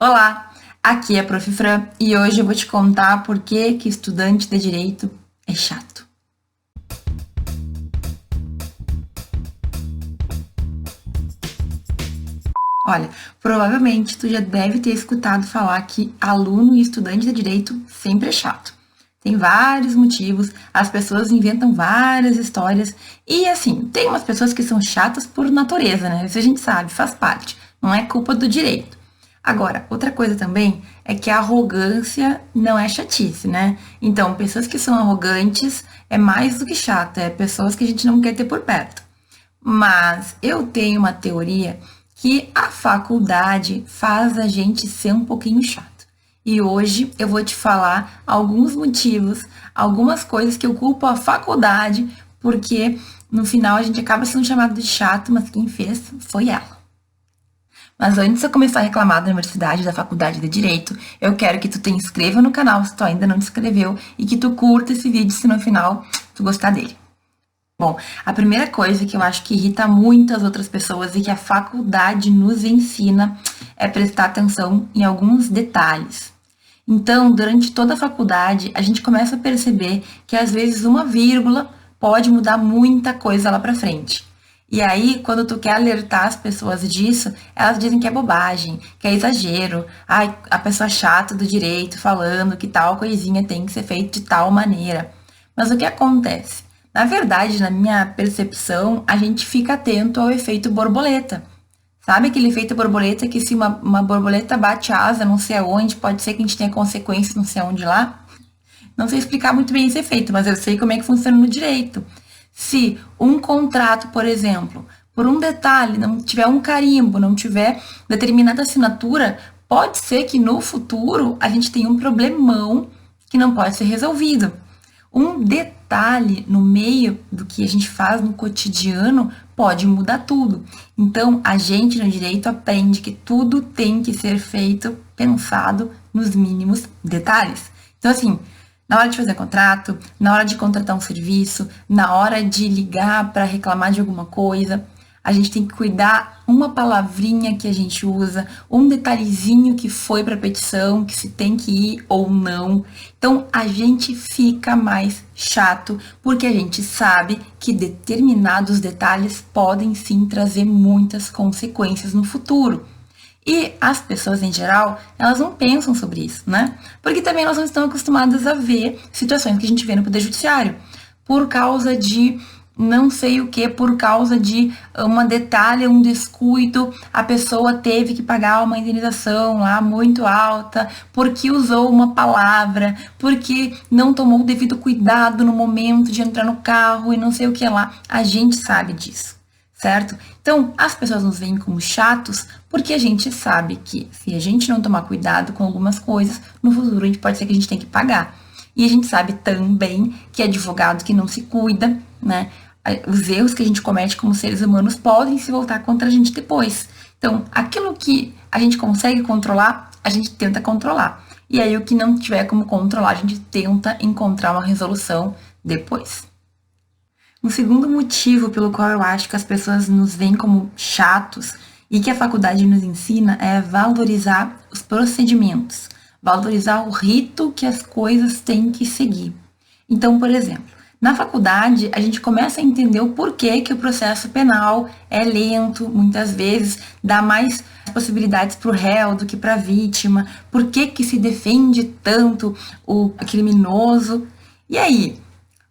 Olá, aqui é a Prof. Fran e hoje eu vou te contar por que estudante de direito é chato. Olha, provavelmente tu já deve ter escutado falar que aluno e estudante de direito sempre é chato. Tem vários motivos, as pessoas inventam várias histórias e assim, tem umas pessoas que são chatas por natureza, né? Isso a gente sabe, faz parte, não é culpa do direito. Agora, outra coisa também é que a arrogância não é chatice, né? Então, pessoas que são arrogantes é mais do que chata, é pessoas que a gente não quer ter por perto. Mas eu tenho uma teoria que a faculdade faz a gente ser um pouquinho chato. E hoje eu vou te falar alguns motivos, algumas coisas que eu culpo a faculdade, porque no final a gente acaba sendo chamado de chato, mas quem fez foi ela. Mas antes de eu começar a reclamar da universidade, da faculdade de Direito, eu quero que tu te inscreva no canal se tu ainda não te inscreveu e que tu curta esse vídeo se no final tu gostar dele. Bom, a primeira coisa que eu acho que irrita muitas outras pessoas e que a faculdade nos ensina é prestar atenção em alguns detalhes. Então, durante toda a faculdade, a gente começa a perceber que às vezes uma vírgula pode mudar muita coisa lá para frente. E aí, quando tu quer alertar as pessoas disso, elas dizem que é bobagem, que é exagero. Ai, a pessoa chata do direito falando que tal coisinha tem que ser feita de tal maneira. Mas o que acontece? Na verdade, na minha percepção, a gente fica atento ao efeito borboleta. Sabe aquele efeito borboleta que se uma borboleta bate asa não sei aonde, pode ser que a gente tenha consequências não sei aonde lá? Não sei explicar muito bem esse efeito, mas eu sei como é que funciona no direito. Se um contrato, por exemplo, por um detalhe, não tiver um carimbo, não tiver determinada assinatura, pode ser que no futuro a gente tenha um problemão que não pode ser resolvido. Um detalhe no meio do que a gente faz no cotidiano pode mudar tudo. Então, a gente no direito aprende que tudo tem que ser feito pensado nos mínimos detalhes. Então, assim, na hora de fazer contrato, na hora de contratar um serviço, na hora de ligar para reclamar de alguma coisa, a gente tem que cuidar uma palavrinha que a gente usa, um detalhezinho que foi para a petição, que se tem que ir ou não. Então a gente fica mais chato porque a gente sabe que determinados detalhes podem sim trazer muitas consequências no futuro. E as pessoas em geral, elas não pensam sobre isso, né? Porque também elas não estão acostumadas a ver situações que a gente vê no Poder Judiciário. Por causa de não sei o que, por causa de uma detalhe, um descuido, a pessoa teve que pagar uma indenização lá muito alta, porque usou uma palavra, porque não tomou o devido cuidado no momento de entrar no carro e não sei o que lá. A gente sabe disso, certo? Então, as pessoas nos veem como chatos porque a gente sabe que se a gente não tomar cuidado com algumas coisas, no futuro a gente pode ser que a gente tenha que pagar. E a gente sabe também que advogado que não se cuida, né? Os erros que a gente comete como seres humanos podem se voltar contra a gente depois. Então, aquilo que a gente consegue controlar, a gente tenta controlar. E aí, o que não tiver como controlar, a gente tenta encontrar uma resolução depois. Um segundo motivo pelo qual eu acho que as pessoas nos veem como chatos e que a faculdade nos ensina é valorizar os procedimentos, valorizar o rito que as coisas têm que seguir. Então, por exemplo, na faculdade, a gente começa a entender o porquê que o processo penal é lento, muitas vezes dá mais possibilidades para o réu do que para a vítima, por que se defende tanto o criminoso. E aí,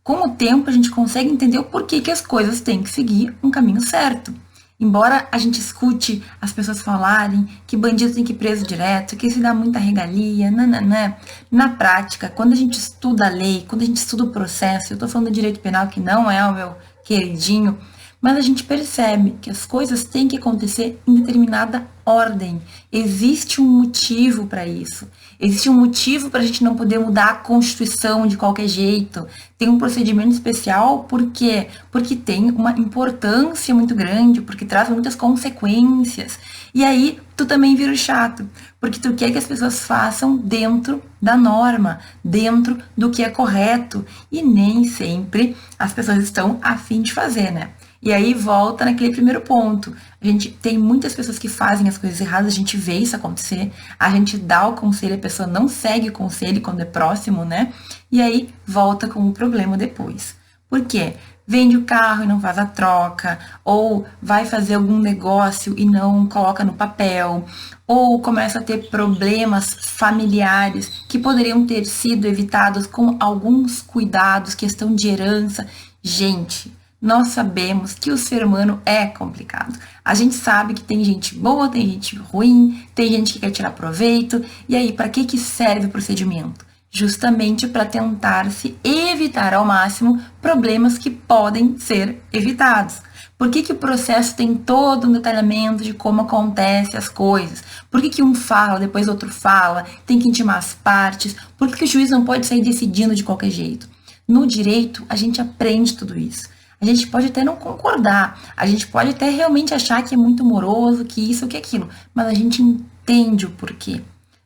com o tempo, a gente consegue entender o porquê que as coisas têm que seguir um caminho certo. Embora a gente escute as pessoas falarem que bandido tem que ir preso direto, que se dá muita regalia, nananã, na prática, quando a gente estuda a lei, quando a gente estuda o processo, eu tô falando do direito penal que não é o meu queridinho, mas a gente percebe que as coisas têm que acontecer em determinada ordem. Existe um motivo para isso. Existe um motivo para a gente não poder mudar a Constituição de qualquer jeito. Tem um procedimento especial, por quê? Porque tem uma importância muito grande, porque traz muitas consequências. E aí, tu também vira o chato, porque tu quer que as pessoas façam dentro da norma, dentro do que é correto. E nem sempre as pessoas estão a fim de fazer, né? E aí volta naquele primeiro ponto. A gente tem muitas pessoas que fazem as coisas erradas, a gente vê isso acontecer, a gente dá o conselho, a pessoa não segue o conselho quando é próximo, né? E aí volta com o problema depois. Por quê? Vende o carro e não faz a troca, ou vai fazer algum negócio e não coloca no papel, ou começa a ter problemas familiares que poderiam ter sido evitados com alguns cuidados, questão de herança. Gente, nós sabemos que o ser humano é complicado. A gente sabe que tem gente boa, tem gente ruim, tem gente que quer tirar proveito. E aí, para que serve o procedimento? Justamente para tentar se evitar ao máximo problemas que podem ser evitados. Por que o processo tem todo um detalhamento de como acontecem as coisas? Por que um fala, depois outro fala, tem que intimar as partes? Por que o juiz não pode sair decidindo de qualquer jeito? No direito, a gente aprende tudo isso. A gente pode até não concordar, a gente pode até realmente achar que é muito moroso, que isso, que aquilo, mas a gente entende o porquê,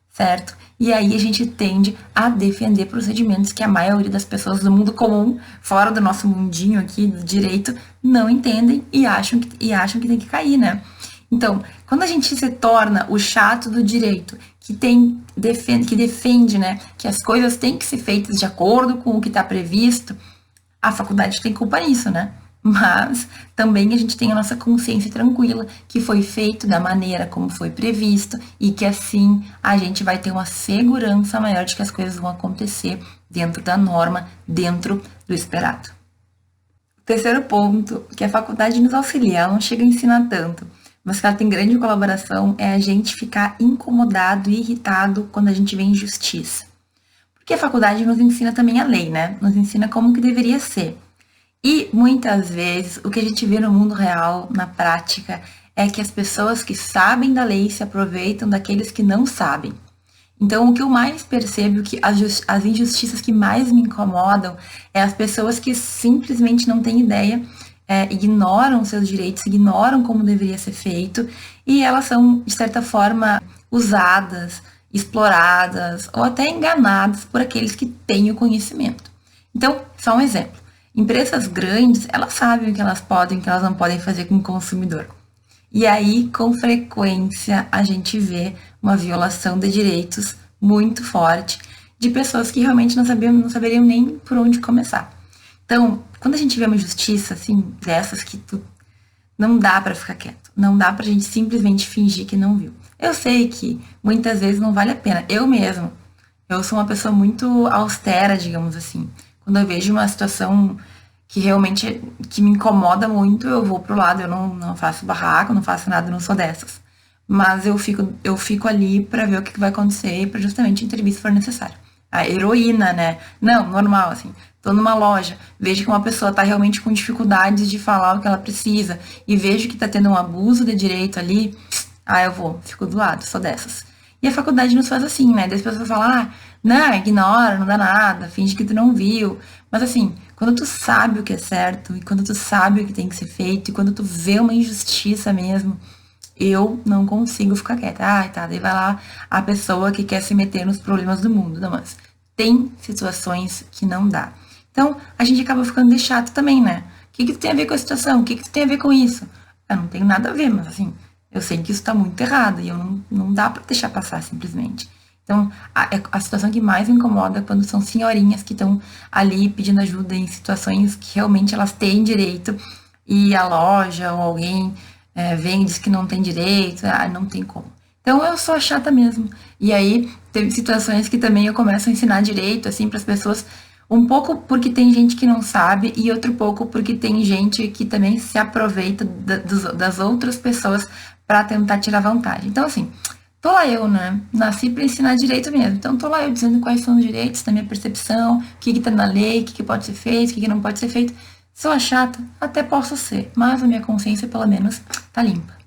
certo? E aí a gente tende a defender procedimentos que a maioria das pessoas do mundo comum, fora do nosso mundinho aqui do direito, não entendem e acham que tem que cair, né? Então, quando a gente se torna o chato do direito, que defende, né, que as coisas têm que ser feitas de acordo com o que está previsto, a faculdade tem culpa nisso, né? Mas também a gente tem a nossa consciência tranquila, que foi feito da maneira como foi previsto e que assim a gente vai ter uma segurança maior de que as coisas vão acontecer dentro da norma, dentro do esperado. O terceiro ponto, que a faculdade nos auxilia, ela não chega a ensinar tanto, mas que ela tem grande colaboração, é a gente ficar incomodado e irritado quando a gente vê injustiça. Porque a faculdade nos ensina também a lei, né? Nos ensina como que deveria ser. E muitas vezes o que a gente vê no mundo real, na prática, é que as pessoas que sabem da lei se aproveitam daqueles que não sabem. Então, o que eu mais percebo, que as injustiças que mais me incomodam, é as pessoas que simplesmente não têm ideia, ignoram seus direitos, ignoram como deveria ser feito, e elas são, de certa forma, usadas, exploradas ou até enganadas por aqueles que têm o conhecimento. Então, só um exemplo. Empresas grandes, elas sabem o que elas podem e o que elas não podem fazer com o consumidor. E aí, com frequência, a gente vê uma violação de direitos muito forte de pessoas que realmente não saberiam nem por onde começar. Então, quando a gente vê uma injustiça, assim, dessas que não dá para ficar quieto, não dá pra gente simplesmente fingir que não viu. Eu sei que muitas vezes não vale a pena. Eu sou uma pessoa muito austera, digamos assim. Quando eu vejo uma situação que realmente que me incomoda muito, eu vou pro lado, eu não faço barraco, não faço nada, não sou dessas. Mas eu fico ali para ver o que vai acontecer, para justamente intervir se for necessário. A heroína, né? Não, normal, assim. Tô numa loja, vejo que uma pessoa tá realmente com dificuldades de falar o que ela precisa e vejo que tá tendo um abuso de direito ali, fico do lado, sou dessas. E a faculdade nos faz assim, né? As pessoas falam, não, ignora, não dá nada, finge que tu não viu. Mas assim, quando tu sabe o que é certo, e quando tu sabe o que tem que ser feito, e quando tu vê uma injustiça mesmo, eu não consigo ficar quieta. Daí vai lá a pessoa que quer se meter nos problemas do mundo. Não, mas tem situações que não dá. Então, a gente acaba ficando de chato também, né? O que tu tem a ver com a situação? O que tu tem a ver com isso? Eu não tenho nada a ver, mas assim, eu sei que isso tá muito errado e eu não dá pra deixar passar simplesmente. Então, a situação que mais me incomoda é quando são senhorinhas que estão ali pedindo ajuda em situações que realmente elas têm direito e a loja ou alguém vem e diz que não tem direito, não tem como. Então, eu sou a chata mesmo. E aí, teve situações que também eu começo a ensinar direito, assim, para as pessoas, um pouco porque tem gente que não sabe e outro pouco porque tem gente que também se aproveita das outras pessoas para tentar tirar vantagem. Então, assim, tô lá eu, né? Nasci para ensinar direito mesmo. Então, tô lá eu dizendo quais são os direitos, da minha percepção, o que tá na lei, o que pode ser feito, o que não pode ser feito. Sou a chata? Até posso ser, mas a minha consciência, pelo menos, tá limpa.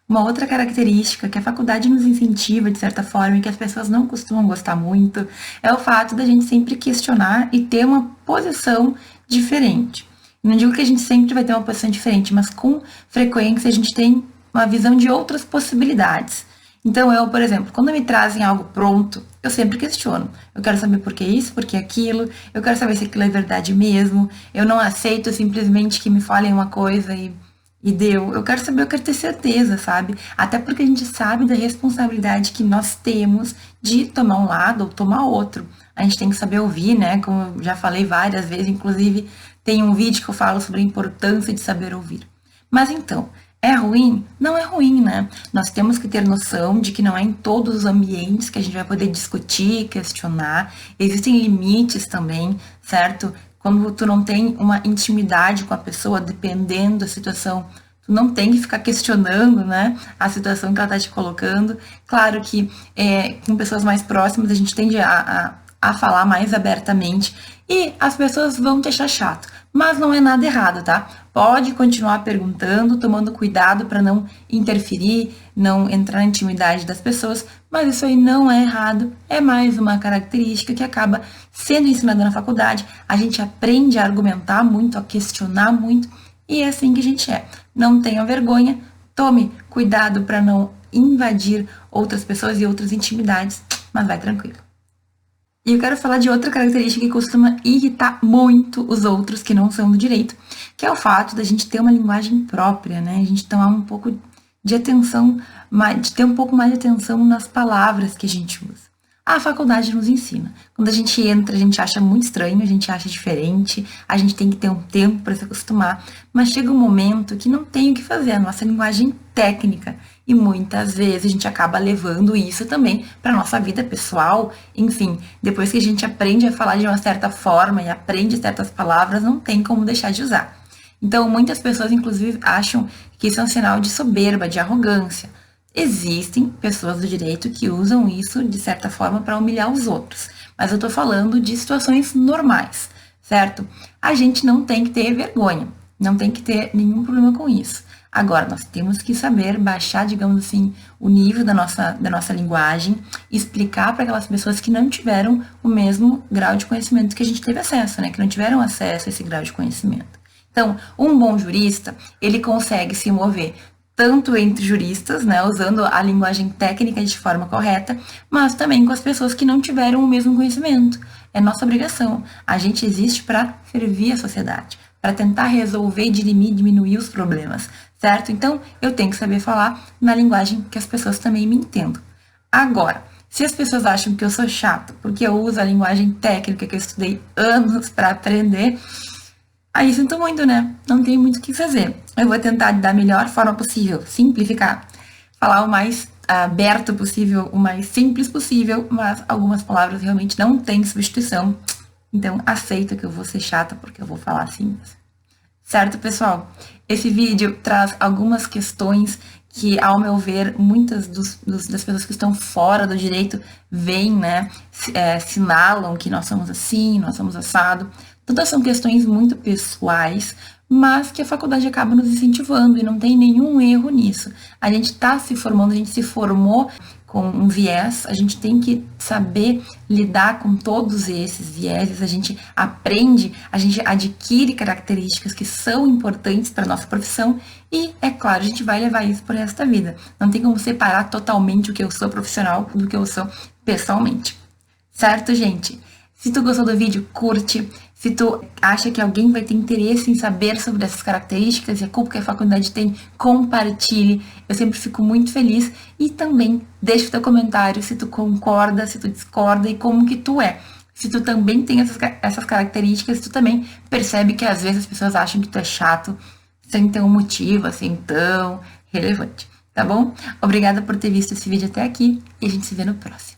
Uma outra característica que a faculdade nos incentiva, de certa forma, e que as pessoas não costumam gostar muito, é o fato da gente sempre questionar e ter uma posição diferente. Não digo que a gente sempre vai ter uma posição diferente, mas com frequência a gente tem uma visão de outras possibilidades. Então eu, por exemplo, quando me trazem algo pronto, eu sempre questiono. Eu quero saber por que isso, por que aquilo, eu quero saber se aquilo é verdade mesmo. Eu não aceito simplesmente que me falem uma coisa e deu. Eu quero saber, eu quero ter certeza, sabe? Até porque a gente sabe da responsabilidade que nós temos de tomar um lado ou tomar outro. A gente tem que saber ouvir, né? Como eu já falei várias vezes, inclusive tem um vídeo que eu falo sobre a importância de saber ouvir. Mas então, é ruim? Não é ruim, né? Nós temos que ter noção de que não é em todos os ambientes que a gente vai poder discutir, questionar. Existem limites também, certo? Quando tu não tem uma intimidade com a pessoa, dependendo da situação, tu não tem que ficar questionando, né, a situação que ela tá te colocando. Claro que com pessoas mais próximas a gente tende a falar mais abertamente e as pessoas vão te achar chato, mas não é nada errado, tá? Pode continuar perguntando, tomando cuidado para não interferir, não entrar na intimidade das pessoas, mas isso aí não é errado, é mais uma característica que acaba sendo ensinada na faculdade. A gente aprende a argumentar muito, a questionar muito, e é assim que a gente é. Não tenha vergonha, tome cuidado para não invadir outras pessoas e outras intimidades, mas vai tranquilo. E eu quero falar de outra característica que costuma irritar muito os outros que não são do direito, que é o fato da gente ter uma linguagem própria, né? A gente tomar um pouco de atenção, de ter um pouco mais de atenção nas palavras que a gente usa. A faculdade nos ensina. Quando a gente entra, a gente acha muito estranho, a gente acha diferente, a gente tem que ter um tempo para se acostumar, mas chega um momento que não tem o que fazer, a nossa linguagem técnica. E muitas vezes a gente acaba levando isso também para nossa vida pessoal. Enfim, depois que a gente aprende a falar de uma certa forma e aprende certas palavras, não tem como deixar de usar. Então, muitas pessoas, inclusive, acham que isso é um sinal de soberba, de arrogância. Existem pessoas do direito que usam isso, de certa forma, para humilhar os outros. Mas eu tô falando de situações normais, certo? A gente não tem que ter vergonha, não tem que ter nenhum problema com isso. Agora, nós temos que saber baixar, digamos assim, o nível da nossa linguagem, explicar para aquelas pessoas que não tiveram o mesmo grau de conhecimento que a gente teve acesso, né? Que não tiveram acesso a esse grau de conhecimento. Então, um bom jurista, ele consegue se mover tanto entre juristas, né, usando a linguagem técnica de forma correta, mas também com as pessoas que não tiveram o mesmo conhecimento. É nossa obrigação. A gente existe para servir a sociedade, para tentar resolver e diminuir os problemas, certo? Então, eu tenho que saber falar na linguagem que as pessoas também me entendam. Agora, se as pessoas acham que eu sou chato porque eu uso a linguagem técnica que eu estudei anos para aprender, aí sinto muito, né? Não tem muito o que fazer. Eu vou tentar da melhor forma possível, simplificar, falar o mais aberto possível, o mais simples possível, mas algumas palavras realmente não têm substituição. Então, aceita que eu vou ser chata porque eu vou falar assim. Certo, pessoal? Esse vídeo traz algumas questões que, ao meu ver, muitas das pessoas que estão fora do direito veem, né? Sinalam que nós somos assim, nós somos assado. Todas são questões muito pessoais, mas que a faculdade acaba nos incentivando e não tem nenhum erro nisso. A gente está se formando, a gente se formou com um viés, a gente tem que saber lidar com todos esses vieses, a gente aprende, a gente adquire características que são importantes para a nossa profissão e, é claro, a gente vai levar isso por resto da vida. Não tem como separar totalmente o que eu sou profissional do que eu sou pessoalmente. Certo, gente? Se tu gostou do vídeo, curte. Se tu acha que alguém vai ter interesse em saber sobre essas características e a culpa que a faculdade tem, compartilhe. Eu sempre fico muito feliz. E também deixa o teu comentário se tu concorda, se tu discorda e como que tu é. Se tu também tem essas características, tu também percebe que às vezes as pessoas acham que tu é chato sem ter um motivo assim tão relevante. Tá bom? Obrigada por ter visto esse vídeo até aqui e a gente se vê no próximo.